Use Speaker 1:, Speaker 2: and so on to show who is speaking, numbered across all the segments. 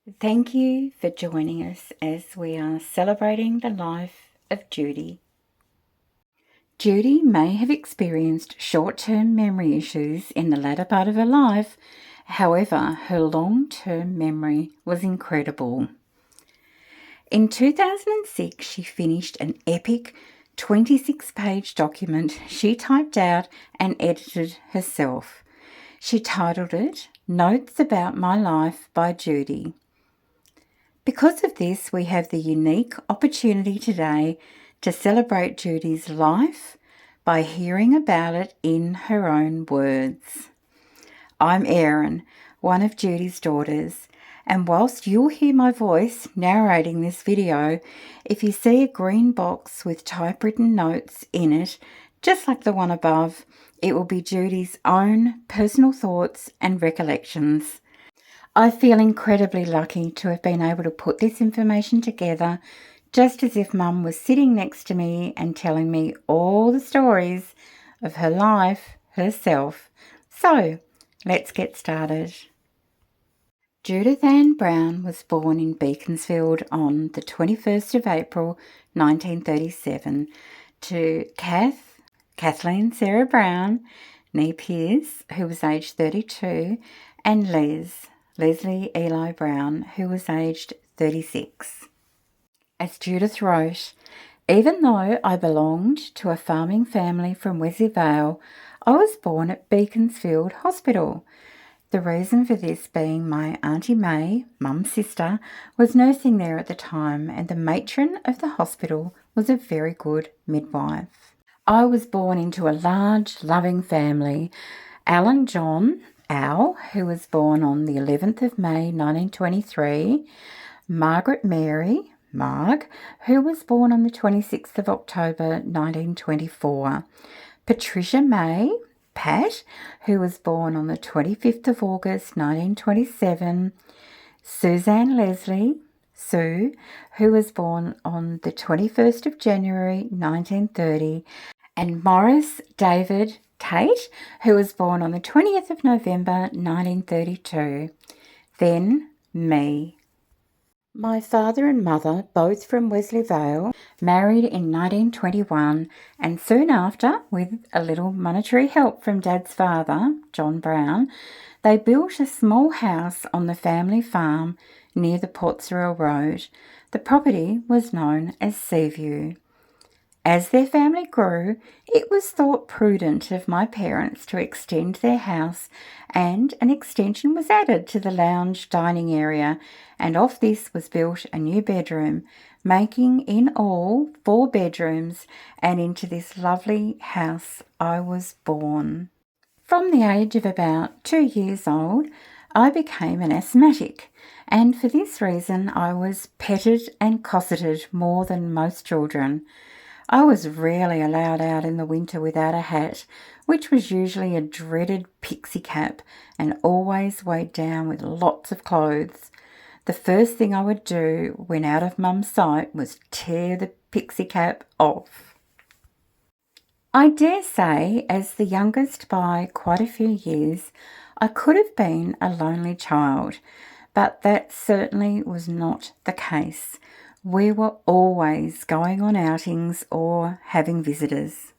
Speaker 1: Thank you for joining us as we are celebrating the life of Judy. Judy may have experienced short-term memory issues in the latter part of her life. However, her long-term memory was incredible. In 2006, she finished an epic 26-page document she typed out and edited herself. She titled it Notes About My Life by Judy. Because of this, we have the unique opportunity today to celebrate Judy's life by hearing about it in her own words. I'm Erin, one of Judy's daughters, and whilst you'll hear my voice narrating this video, if you see a green box with typewritten notes in it, just like the one above, it will be Judy's own personal thoughts and recollections. I feel incredibly lucky to have been able to put this information together, just as if Mum was sitting next to me and telling me all the stories of her life herself. So, let's get started. Judith Ann Brown was born in Beaconsfield on the 21st of April 1937 to Kathleen Sarah Brown, née Pierce, who was aged 32, and Leslie Eli Brown, who was aged 36. As Judith wrote, even though I belonged to a farming family from Wesley Vale, I was born at Beaconsfield Hospital. The reason for this being my Auntie May, Mum's sister, was nursing there at the time, and the matron of the hospital was a very good midwife. I was born into a large, loving family. Alan John, Al, who was born on the 11th of May 1923, Margaret Mary, Marg, who was born on the 26th of October 1924, Patricia May, Pat, who was born on the 25th of August 1927, Suzanne Leslie, Sue, who was born on the 21st of January 1930, and Morris David Kate, who was born on the 20th of November 1932. Then me. My father and mother, both from Wesley Vale, married in 1921, and soon after, with a little monetary help from Dad's father, John Brown, they built a small house on the family farm near the Portsmouth Road. The property was known as Seaview. As their family grew, it was thought prudent of my parents to extend their house, and an extension was added to the lounge dining area, and off this was built a new bedroom, making in all 4 bedrooms, and into this lovely house I was born. From the age of about 2 years old, I became an asthmatic, and for this reason I was petted and cosseted more than most children. I was rarely allowed out in the winter without a hat, which was usually a dreaded pixie cap and always weighed down with lots of clothes. The first thing I would do when out of Mum's sight was tear the pixie cap off. I dare say, as the youngest by quite a few years, I could have been a lonely child, but that certainly was not the case. We were always going on outings or having visitors.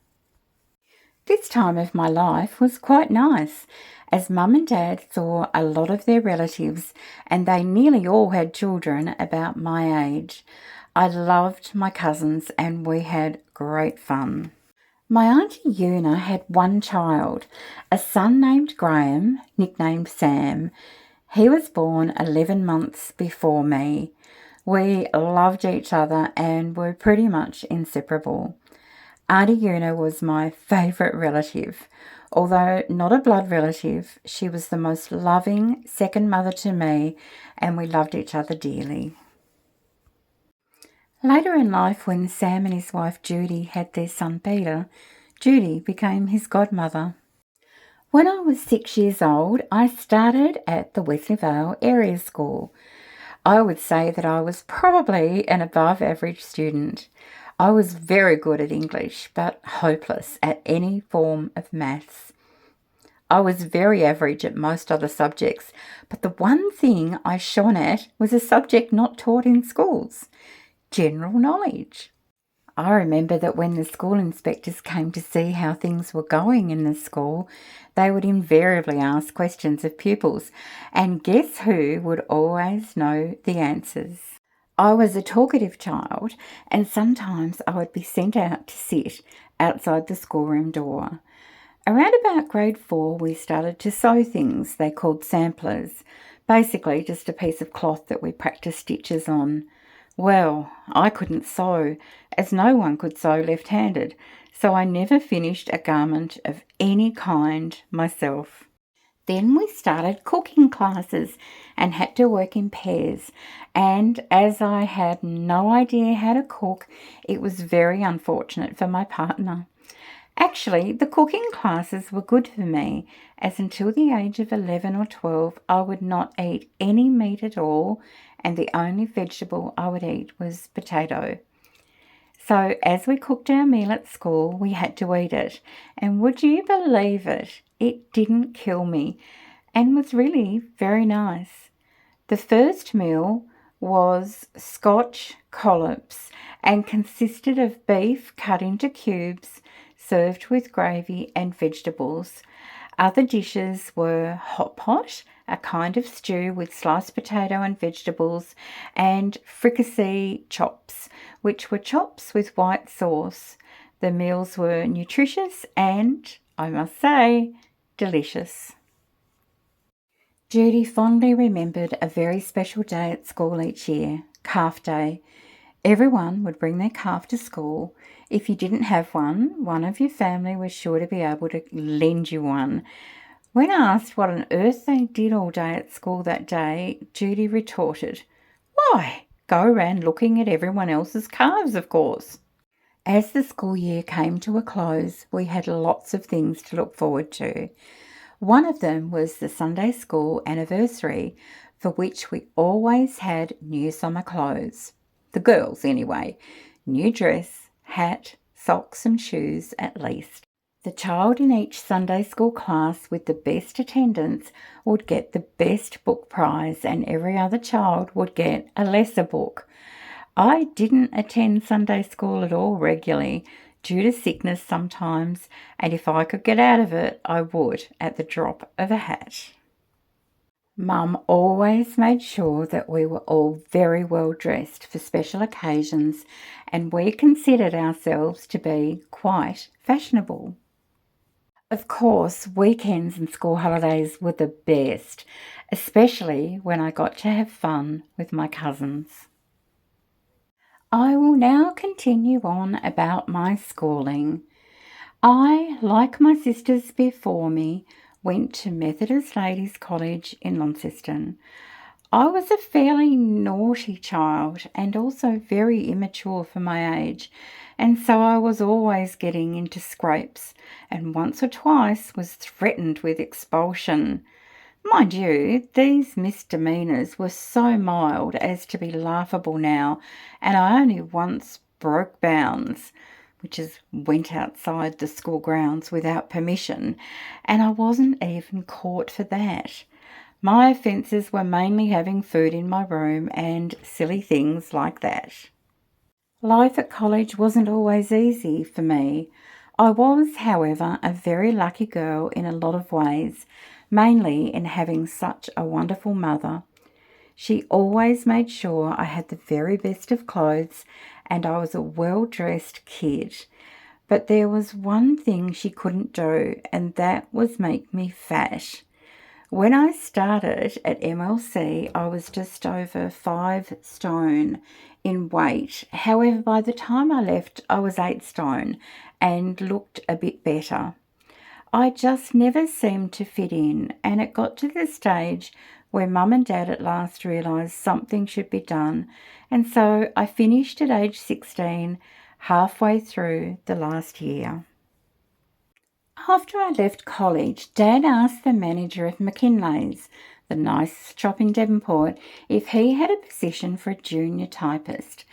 Speaker 1: This time of my life was quite nice, as Mum and Dad saw a lot of their relatives, and they nearly all had children about my age. I loved my cousins and we had great fun. My Auntie Una had one child, a son named Graham, nicknamed Sam. He was born 11 months before me. We loved each other and were pretty much inseparable. Auntie Una was my favourite relative. Although not a blood relative, she was the most loving second mother to me, and we loved each other dearly. Later in life, when Sam and his wife Judy had their son Peter, Judy became his godmother. When I was 6 years old, I started at the Wesley Vale Area School. I would say that I was probably an above average student. I was very good at English, but hopeless at any form of maths. I was very average at most other subjects, but the one thing I shone at was a subject not taught in schools: general knowledge. I remember that when the school inspectors came to see how things were going in the school, they would invariably ask questions of pupils, and guess who would always know the answers? I was a talkative child, and sometimes I would be sent out to sit outside the schoolroom door. Around about grade 4, we started to sew things they called samplers, basically just a piece of cloth that we practiced stitches on. Well, I couldn't sew, as no one could sew left-handed, so I never finished a garment of any kind myself. Then we started cooking classes and had to work in pairs, and as I had no idea how to cook, it was very unfortunate for my partner. Actually, the cooking classes were good for me, as until the age of 11 or 12 I would not eat any meat at all, and the only vegetable I would eat was potato. So as we cooked our meal at school, we had to eat it, and would you believe it? It didn't kill me, and was really very nice. The first meal was Scotch collops and consisted of beef cut into cubes, served with gravy and vegetables. Other dishes were hot pot, a kind of stew with sliced potato and vegetables, and fricassee chops, which were chops with white sauce. The meals were nutritious and, I must say, delicious. Judy fondly remembered a very special day at school each year, Calf Day. Everyone would bring their calf to school. If you didn't have one of your family was sure to be able to lend you one. When asked what on earth they did all day at school that day, Judy retorted, "Why, go around looking at everyone else's calves, of course." As the school year came to a close, we had lots of things to look forward to. One of them was the Sunday school anniversary, for which we always had new summer clothes. The girls, anyway. New dress, hat, socks and shoes at least. The child in each Sunday school class with the best attendance would get the best book prize, and every other child would get a lesser book. I didn't attend Sunday school at all regularly, due to sickness sometimes, and if I could get out of it, I would at the drop of a hat. Mum always made sure that we were all very well dressed for special occasions, and we considered ourselves to be quite fashionable. Of course, weekends and school holidays were the best, especially when I got to have fun with my cousins. I will now continue on about my schooling. I, like my sisters before me, went to Methodist Ladies' College in Launceston. I was a fairly naughty child and also very immature for my age, and so I was always getting into scrapes, and once or twice was threatened with expulsion. Mind you, these misdemeanours were so mild as to be laughable now, and I only once broke bounds, which is went outside the school grounds without permission, and I wasn't even caught for that. My offences were mainly having food in my room and silly things like that. Life at college wasn't always easy for me. I was, however, a very lucky girl in a lot of ways, mainly in having such a wonderful mother. She always made sure I had the very best of clothes and I was a well-dressed kid. But there was one thing she couldn't do, and that was make me fat. When I started at MLC, I was just over 5 stone in weight. However, by the time I left, I was 8 stone and looked a bit better. I just never seemed to fit in, and it got to the stage where Mum and Dad at last realised something should be done, and so I finished at age 16, halfway through the last year. After I left college, Dad asked the manager of McKinley's, the nice shop in Devonport, if he had a position for a junior typist.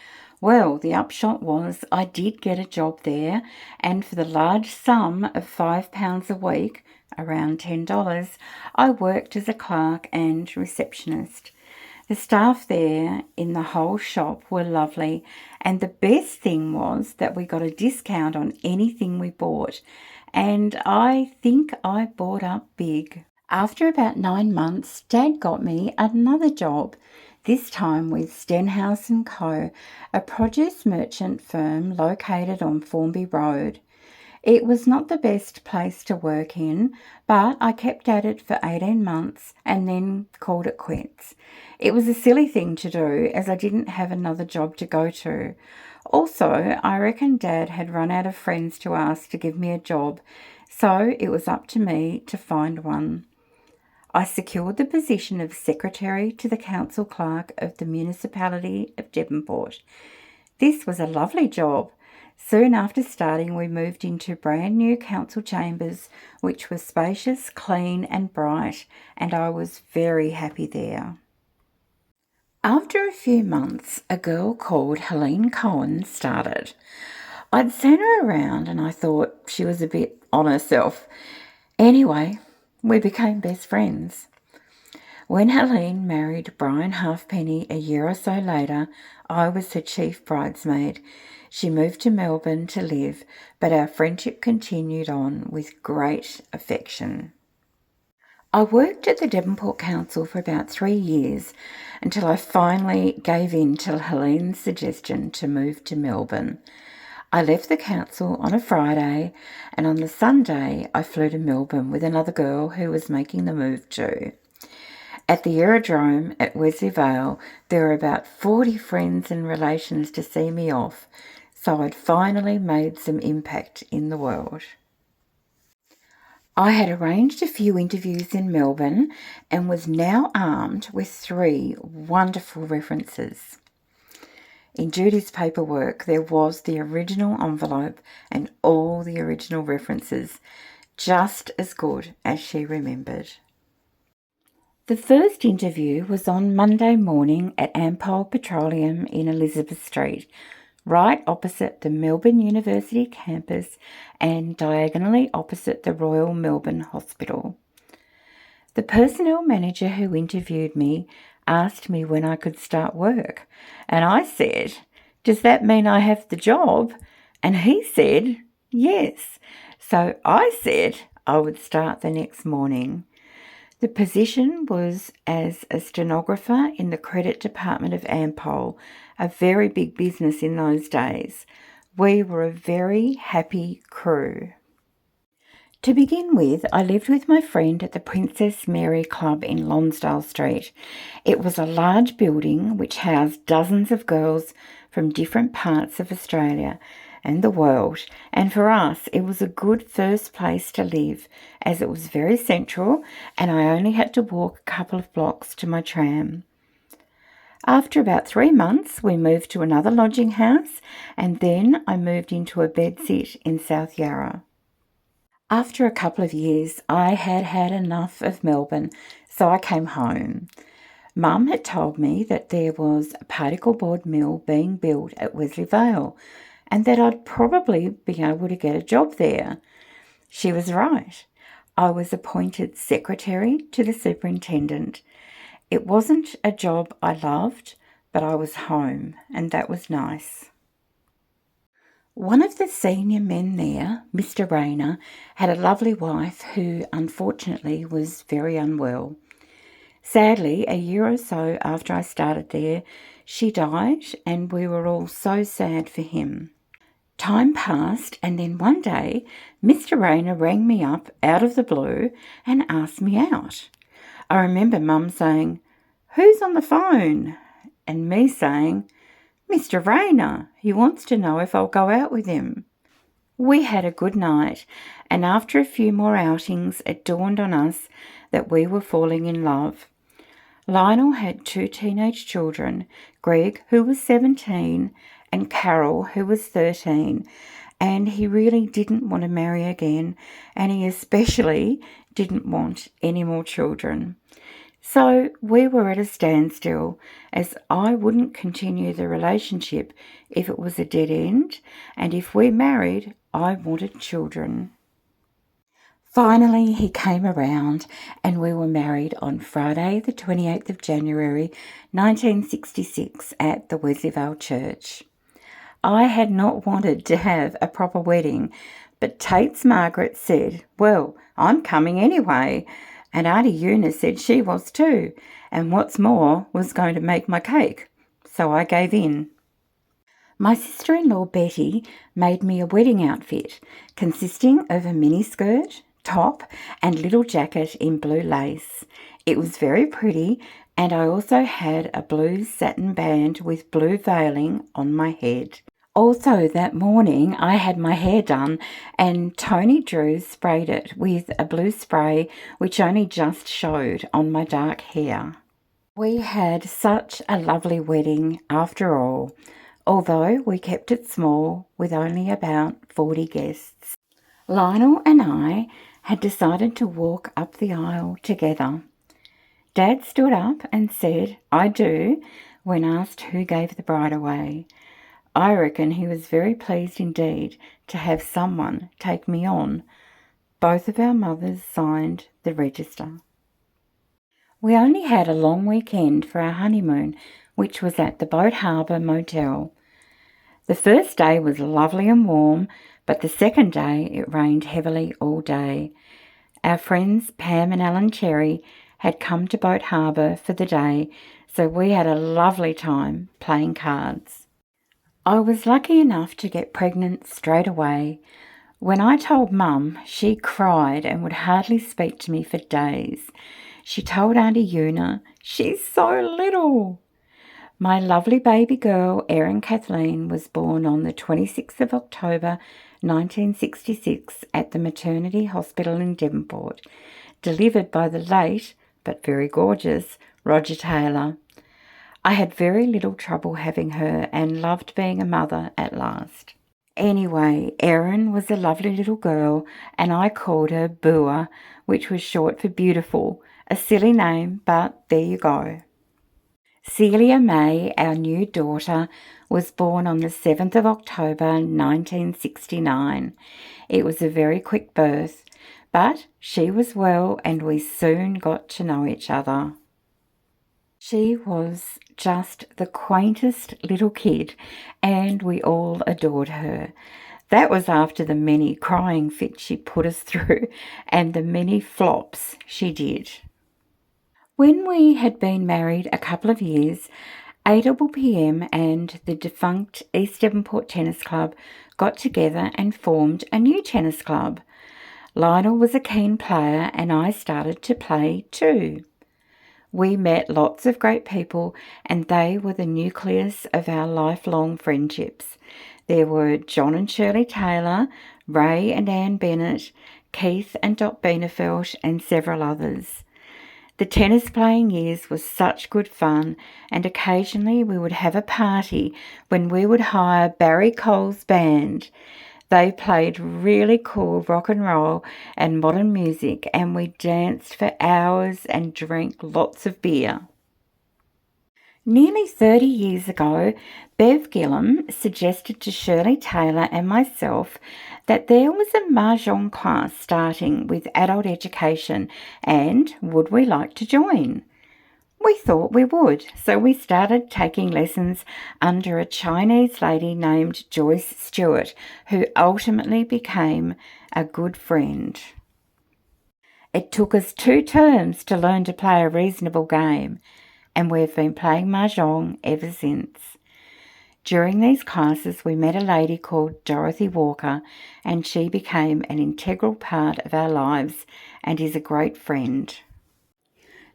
Speaker 1: Well, the upshot was I did get a job there, and for the large sum of £5 a week, around $10, I worked as a clerk and receptionist. The staff there in the whole shop were lovely, and the best thing was that we got a discount on anything we bought, and I think I bought up big. After about 9 months, Dad got me another job, this time with Stenhouse & Co., a produce merchant firm located on Formby Road. It was not the best place to work in, but I kept at it for 18 months and then called it quits. It was a silly thing to do as I didn't have another job to go to. Also, I reckon Dad had run out of friends to ask to give me a job, so it was up to me to find one. I secured the position of Secretary to the Council Clerk of the Municipality of Devonport. This was a lovely job. Soon after starting, we moved into brand new council chambers, which were spacious, clean and bright, and I was very happy there. After a few months, a girl called Helene Cohen started. I'd seen her around and I thought she was a bit on herself. Anyway, we became best friends. When Helene married Brian Halfpenny a year or so later, I was her chief bridesmaid. She moved to Melbourne to live, but our friendship continued on with great affection. I worked at the Devonport Council for about 3 years until I finally gave in to Helene's suggestion to move to Melbourne. I left the council on a Friday, and on the Sunday I flew to Melbourne with another girl who was making the move too. At the aerodrome at Wesley Vale, there were about 40 friends and relations to see me off, so I'd finally made some impact in the world. I had arranged a few interviews in Melbourne and was now armed with 3 wonderful references. In Judy's paperwork, there was the original envelope and all the original references, just as good as she remembered. The first interview was on Monday morning at Ampol Petroleum in Elizabeth Street, right opposite the Melbourne University campus and diagonally opposite the Royal Melbourne Hospital. The personnel manager who interviewed me asked me when I could start work, and I said, "Does that mean I have the job?" And he said, "Yes." So I said I would start the next morning. The position was as a stenographer in the credit department of Ampol, a very big business in those days. We were a very happy crew. To begin with, I lived with my friend at the Princess Mary Club in Lonsdale Street. It was a large building which housed dozens of girls from different parts of Australia and the world, and for us it was a good first place to live as it was very central and I only had to walk a couple of blocks to my tram. After about 3 months, we moved to another lodging house, and then I moved into a bedsit in South Yarra. After a couple of years, I had had enough of Melbourne, so I came home. Mum had told me that there was a particle board mill being built at Wesley Vale and that I'd probably be able to get a job there. She was right. I was appointed secretary to the superintendent. It wasn't a job I loved, but I was home, and that was nice. One of the senior men there, Mr. Rayner, had a lovely wife who unfortunately was very unwell. Sadly, a year or so after I started there, she died and we were all so sad for him. Time passed and then one day Mr. Rayner rang me up out of the blue and asked me out. I remember Mum saying, "Who's on the phone?" and me saying, "Mr. Rayner, he wants to know if I'll go out with him." We had a good night, and after a few more outings, it dawned on us that we were falling in love. Lionel had 2 teenage children, Greg, who was 17, and Carol, who was 13, and he really didn't want to marry again, and he especially didn't want any more children. So we were at a standstill, as I wouldn't continue the relationship if it was a dead end, and if we married, I wanted children. Finally, he came around and we were married on Friday, the 28th of January, 1966, at the Wesleyvale Church. I had not wanted to have a proper wedding, but Tate's Margaret said, "Well, I'm coming anyway," and Auntie Eunice said she was too, and what's more, was going to make my cake. So I gave in. My sister-in-law Betty made me a wedding outfit consisting of a miniskirt, top and little jacket in blue lace. It was very pretty, and I also had a blue satin band with blue veiling on my head. Also that morning I had my hair done and Tony Drew sprayed it with a blue spray which only just showed on my dark hair. We had such a lovely wedding after all, although we kept it small with only about 40 guests. Lionel and I had decided to walk up the aisle together. Dad stood up and said, "I do," when asked who gave the bride away. I reckon he was very pleased indeed to have someone take me on. Both of our mothers signed the register. We only had a long weekend for our honeymoon, which was at the Boat Harbour Motel. The first day was lovely and warm, but the second day it rained heavily all day. Our friends Pam and Alan Cherry had come to Boat Harbour for the day, so we had a lovely time playing cards. I was lucky enough to get pregnant straight away. When I told Mum, she cried and would hardly speak to me for days. She told Auntie Una, "She's so little." My lovely baby girl, Erin Kathleen, was born on the 26th of October, 1966, at the maternity hospital in Devonport, delivered by the late, but very gorgeous, Roger Taylor. I had very little trouble having her and loved being a mother at last. Anyway, Erin was a lovely little girl and I called her Bua, which was short for beautiful. A silly name, but there you go. Celia May, our new daughter, was born on the 7th of October 1969. It was a very quick birth, but she was well and we soon got to know each other. She was just the quaintest little kid and we all adored her. That was after the many crying fits she put us through and the many flops she did. When we had been married a couple of years, APPM and the defunct East Devonport Tennis Club got together and formed a new tennis club. Lionel was a keen player and I started to play too. We met lots of great people and they were the nucleus of our lifelong friendships. There were John and Shirley Taylor, Ray and Ann Bennett, Keith and Dot Bienefeld and several others. The tennis playing years was such good fun and occasionally we would have a party when we would hire Barry Cole's band. They played really cool rock and roll and modern music and we danced for hours and drank lots of beer. Nearly 30 years ago, Bev Gillum suggested to Shirley Taylor and myself that there was a Mahjong class starting with adult education and would we like to join? We thought we would, so we started taking lessons under a Chinese lady named Joyce Stewart, who ultimately became a good friend. It took us 2 terms to learn to play a reasonable game, and we've been playing Mahjong ever since. During these classes, we met a lady called Dorothy Walker, and she became an integral part of our lives and is a great friend.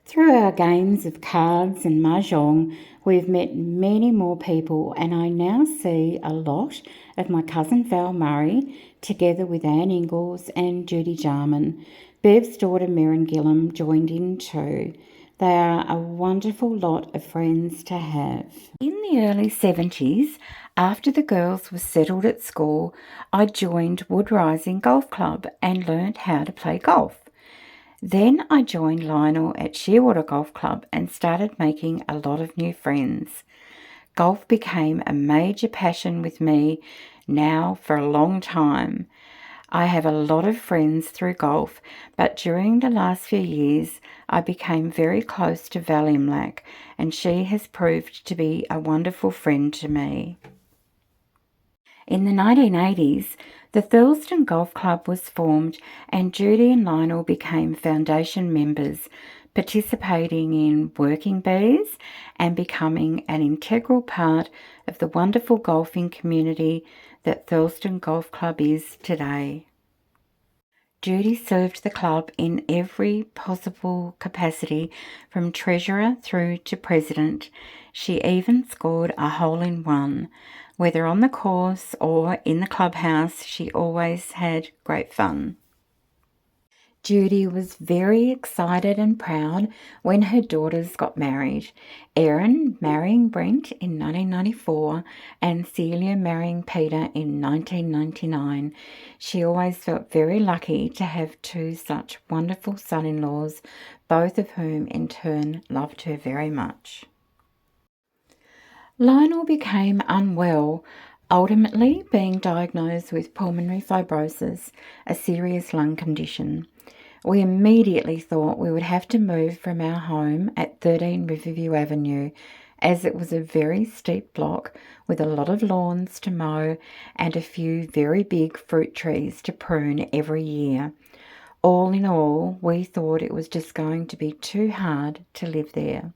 Speaker 1: Through our games of cards and Mahjong, we've met many more people and I now see a lot of my cousin Val Murray together with Anne Ingalls and Judy Jarman. Bev's daughter Merrin Gillum joined in too. They are a wonderful lot of friends to have. In the early 70s, after the girls were settled at school, I joined Wood Rising Golf Club and learnt how to play golf. Then I joined Lionel at Shearwater Golf Club and started making a lot of new friends. Golf became a major passion with me now for a long time. I have a lot of friends through golf, but during the last few years I became very close to Val Imlach, and she has proved to be a wonderful friend to me. In the 1980s, the Thurleston Golf Club was formed and Judy and Lionel became foundation members, participating in working bees and becoming an integral part of the wonderful golfing community that Thurleston Golf Club is today. Judy served the club in every possible capacity, from treasurer through to president. She even scored a hole-in-one. Whether on the course or in the clubhouse, she always had great fun. Judy was very excited and proud when her daughters got married. Erin marrying Brent in 1994 and Celia marrying Peter in 1999. She always felt very lucky to have two such wonderful son-in-laws, both of whom in turn loved her very much. Lionel became unwell, ultimately being diagnosed with pulmonary fibrosis, a serious lung condition. We immediately thought we would have to move from our home at 13 Riverview Avenue, as it was a very steep block with a lot of lawns to mow and a few very big fruit trees to prune every year. All in all, we thought it was just going to be too hard to live there.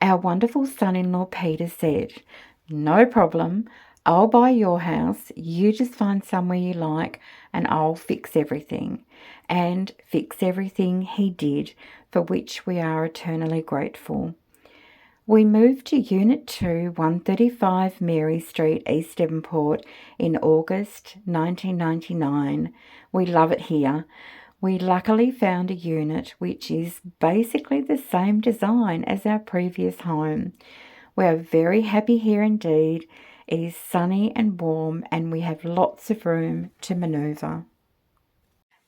Speaker 1: Our wonderful son-in-law Peter said, "No problem, I'll buy your house, you just find somewhere you like and I'll fix everything." And fix everything he did, for which we are eternally grateful. We moved to Unit 2, 135 Mary Street, East Devonport in August 1999. We love it here. We luckily found a unit which is basically the same design as our previous home. We are very happy here indeed. It is sunny and warm and we have lots of room to manoeuvre.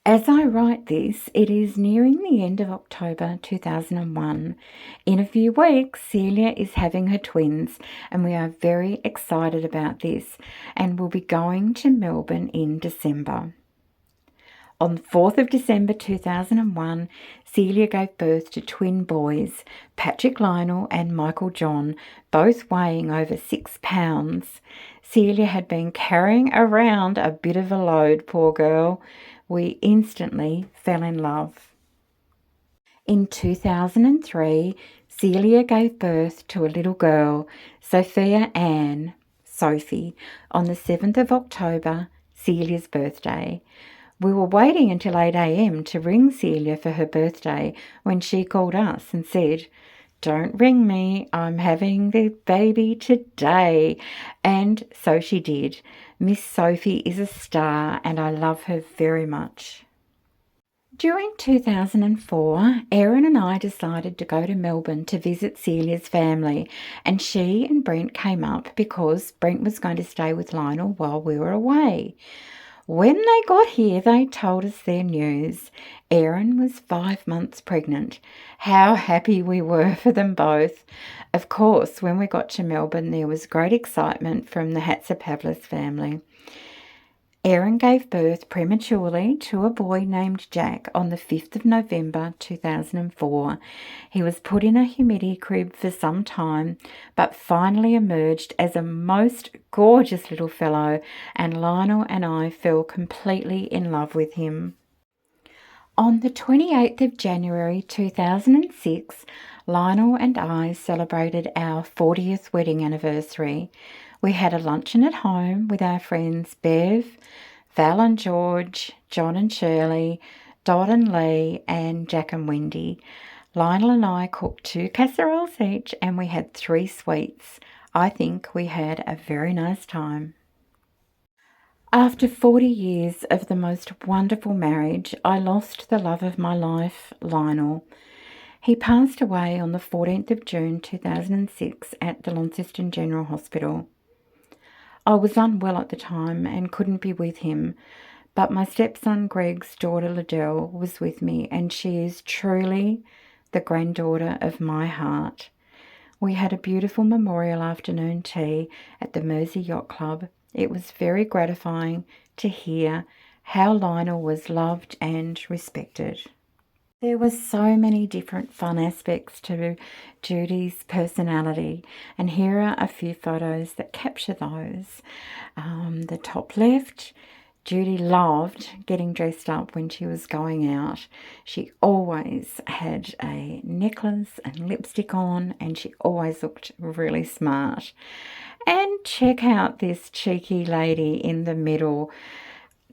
Speaker 1: As I write this, it is nearing the end of October 2001. In a few weeks, Celia is having her twins, and we are very excited about this, and will be going to Melbourne in December. On the 4th of December 2001, Celia gave birth to twin boys, Patrick Lionel and Michael John, both weighing over 6 pounds. Celia had been carrying around a bit of a load, poor girl. We instantly fell in love. In 2003, Celia gave birth to a little girl, Sophia Ann, Sophie, on the 7th of October, Celia's birthday. We were waiting until 8 a.m. to ring Celia for her birthday when she called us and said, "Don't ring me, I'm having the baby today." And so she did. Miss Sophie is a star and I love her very much. During 2004, Erin and I decided to go to Melbourne to visit Celia's family, and she and Brent came up because Brent was going to stay with Lionel while we were away. When they got here, they told us their news. Erin was 5 months pregnant. How happy we were for them both. Of course, when we got to Melbourne, there was great excitement from the Hatzapavlis family. Erin gave birth prematurely to a boy named Jack on the 5th of November 2004. He was put in a humidity crib for some time, but finally emerged as a most gorgeous little fellow, and Lionel and I fell completely in love with him. On the 28th of January 2006, Lionel and I celebrated our 40th wedding anniversary. We had a luncheon at home with our friends Bev, Val and George, John and Shirley, Dot and Lee, and Jack and Wendy. Lionel and I cooked 2 casseroles each and we had 3 sweets. I think we had a very nice time. After 40 years of the most wonderful marriage, I lost the love of my life, Lionel. He passed away on the 14th of June 2006 at the Launceston General Hospital. I was unwell at the time and couldn't be with him, but my stepson Greg's daughter Liddell was with me, and she is truly the granddaughter of my heart. We had a beautiful memorial afternoon tea at the Mersey Yacht Club. It was very gratifying to hear how Lionel was loved and respected. There were so many different fun aspects to Judy's personality, and here are a few photos that capture those. The top left, Judy loved getting dressed up when she was going out. She always had a necklace and lipstick on, and she always looked really smart. And check out this cheeky lady in the middle.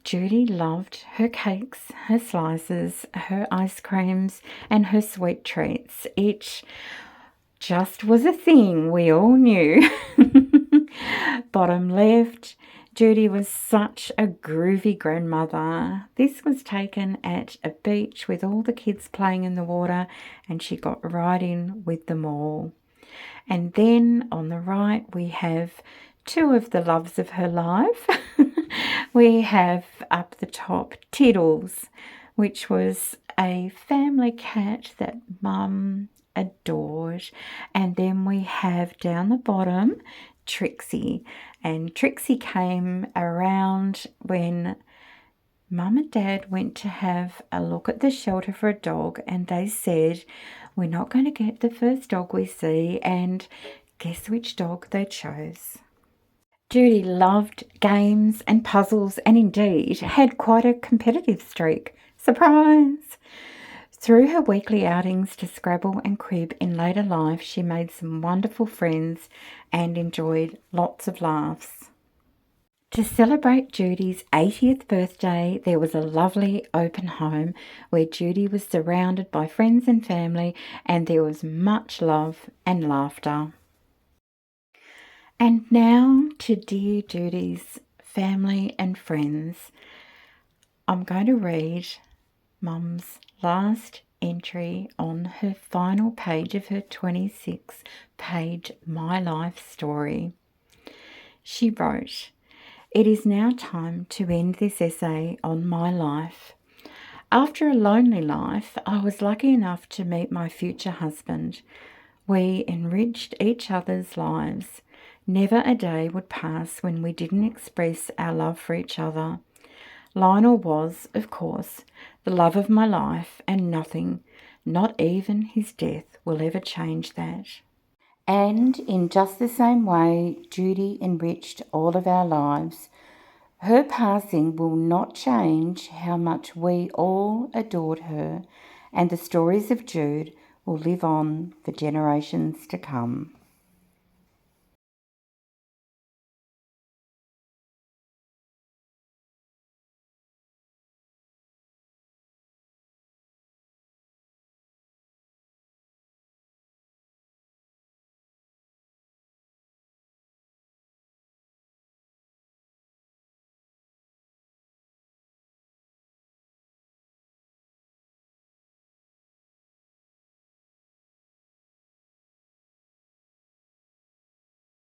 Speaker 1: Judy loved her cakes, her slices, her ice creams, and her sweet treats. It just was a thing we all knew. Bottom left, Judy was such a groovy grandmother. This was taken at a beach with all the kids playing in the water, and she got right in with them all. And then on the right, we have two of the loves of her life. We have up the top Tiddles, which was a family cat that Mum adored. And then we have down the bottom Trixie. And Trixie came around when Mum and Dad went to have a look at the shelter for a dog, and they said, we're not going to get the first dog we see, and guess which dog they chose? Judy loved games and puzzles, and indeed had quite a competitive streak. Surprise! Through her weekly outings to Scrabble and Crib in later life, she made some wonderful friends and enjoyed lots of laughs. To celebrate Judy's 80th birthday, there was a lovely open home where Judy was surrounded by friends and family, and there was much love and laughter. And now to dear Judy's family and friends, I'm going to read Mum's last entry on her final page of her 26-page My Life story. She wrote, "It is now time to end this essay on my life. After a lonely life, I was lucky enough to meet my future husband. We enriched each other's lives. Never a day would pass when we didn't express our love for each other. Lionel was, of course, the love of my life, and nothing, not even his death, will ever change that. And in just the same way, Judy enriched all of our lives. Her passing will not change how much we all adored her, and the stories of Jude will live on for generations to come."